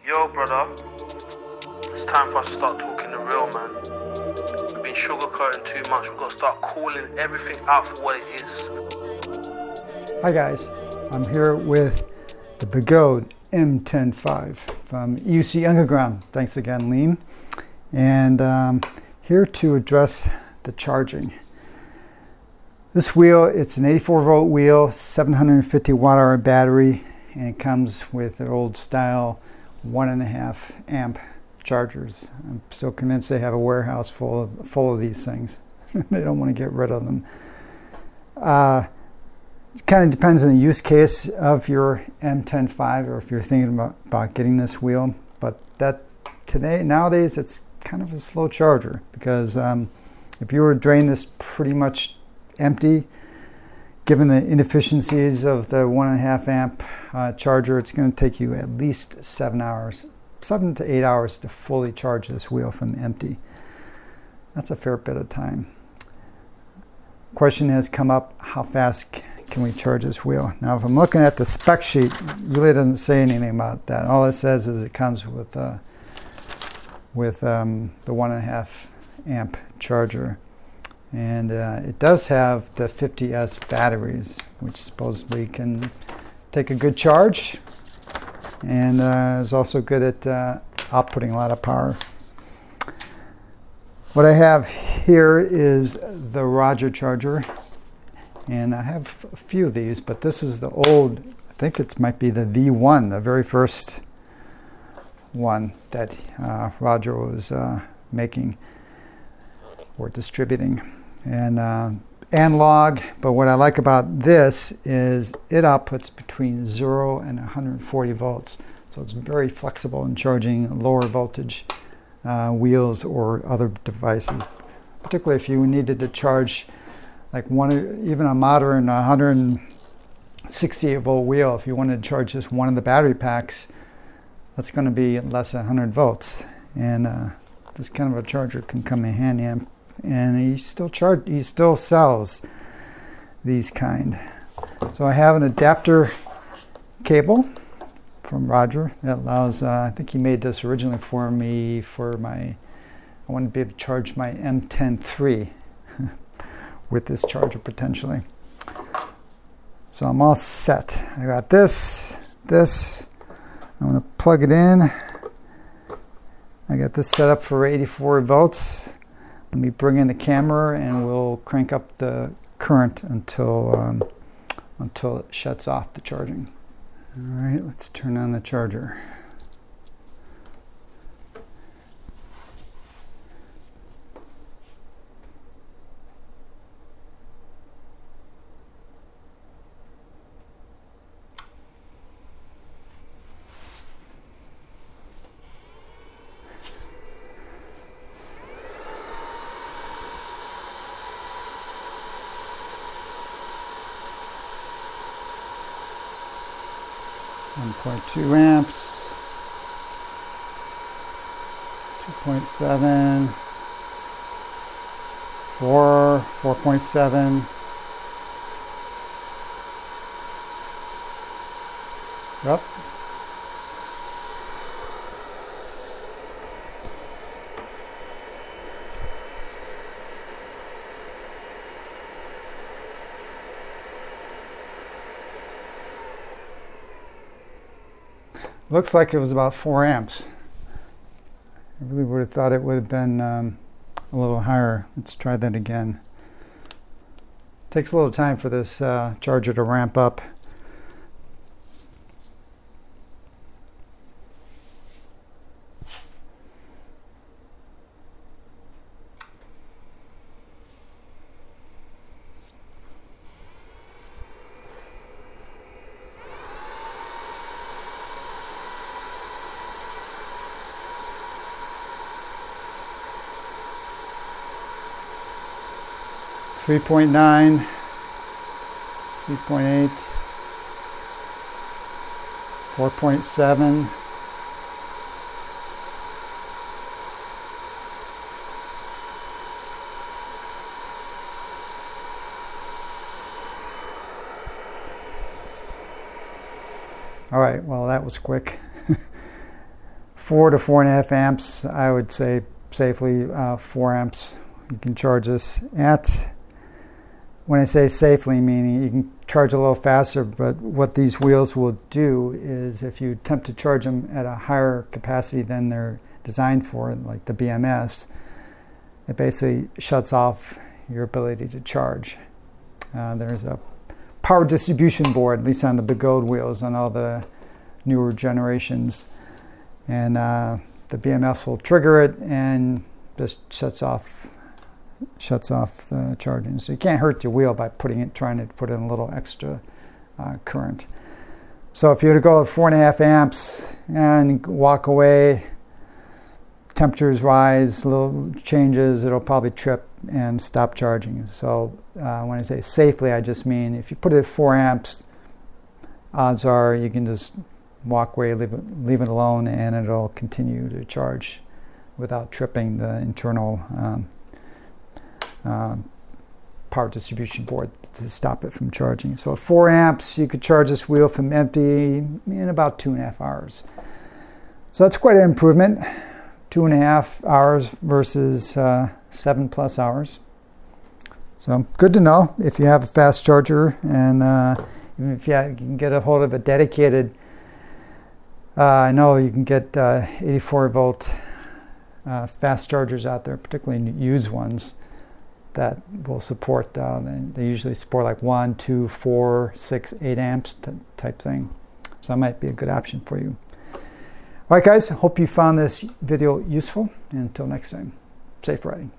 Yo, brother, it's time for us to start talking the real, man. We've been sugarcoating too much. We've got to start calling everything out for what it is. Hi guys, I'm here with the Begode Mten5 from UC Underground. Thanks again, Liam. And here to address the charging. This wheel, it's an 84 volt wheel, 750 watt hour battery, and it comes with an old style 1.5 amp chargers. I'm still convinced they have a warehouse full of these things. They don't want to get rid of them. It kind of depends on the use case of your M105 or if you're thinking about getting this wheel. But nowadays, it's kind of a slow charger because if you were to drain this pretty much empty, given the inefficiencies of the 1.5 amp charger, it's going to take you at least 7 to 8 hours to fully charge this wheel from empty. That's a fair bit of time. Question has come up, how fast can we charge this wheel? Now, if I'm looking at the spec sheet, it really doesn't say anything about that. All it says is it comes with the 1.5 amp charger. And it does have the 50S batteries, which supposedly can take a good charge, and is also good at outputting a lot of power. What I have here is the Roger charger, and I have a few of these, but this is the old, I think it might be the V1, the very first one that Roger was making or distributing. And analog, but what I like about this is it outputs between 0 and 140 volts. So it's very flexible in charging lower voltage wheels or other devices, particularly if you needed to charge like even a modern 168 volt wheel. If you wanted to charge just one of the battery packs, that's going to be less than 100 volts. And this kind of a charger can come in handy. And he still sells these kind. So I have an adapter cable from Roger that allows, I think he made this originally for me I want to be able to charge my M103 with this charger potentially. So I'm all set. I got this, I'm going to plug it in. I got this set up for 84 volts. Let me bring in the camera and we'll crank up the current until it shuts off the charging. All right, let's turn on the charger. .2 amps, 2.7, 4.7. Yep. Looks like it was about 4 amps. I really would have thought it would have been a little higher. Let's try that again. Takes a little time for this charger to ramp up. Three 3.9, 3.8, 4.7. All right, well, that was quick. 4 to 4.5 amps, I would say safely 4 amps. You can charge this at, when I say safely, meaning you can charge a little faster, but what these wheels will do is if you attempt to charge them at a higher capacity than they're designed for, like the BMS, it basically shuts off your ability to charge. There's a power distribution board, at least on the Begode wheels on all the newer generations, and the BMS will trigger it and just shuts off the charging. So you can't hurt your wheel by trying to put in a little extra current. So if you were to go at 4.5 amps and walk away, temperatures rise, little changes, it'll probably trip and stop charging. So when I say safely, I just mean if you put it at 4 amps, odds are you can just walk away, leave it alone, and it'll continue to charge without tripping the internal power distribution board to stop it from charging. So at 4 amps, you could charge this wheel from empty in about 2.5 hours. So that's quite an improvement. 2.5 hours versus 7+ hours. So good to know if you have a fast charger, and even if you can get a hold of a dedicated, I know you can get 84 volt fast chargers out there, particularly used ones, that will support, they usually support like 1, 2, 4, 6, 8 amps type thing. So that might be a good option for you. All right, guys, hope you found this video useful. And until next time, safe riding.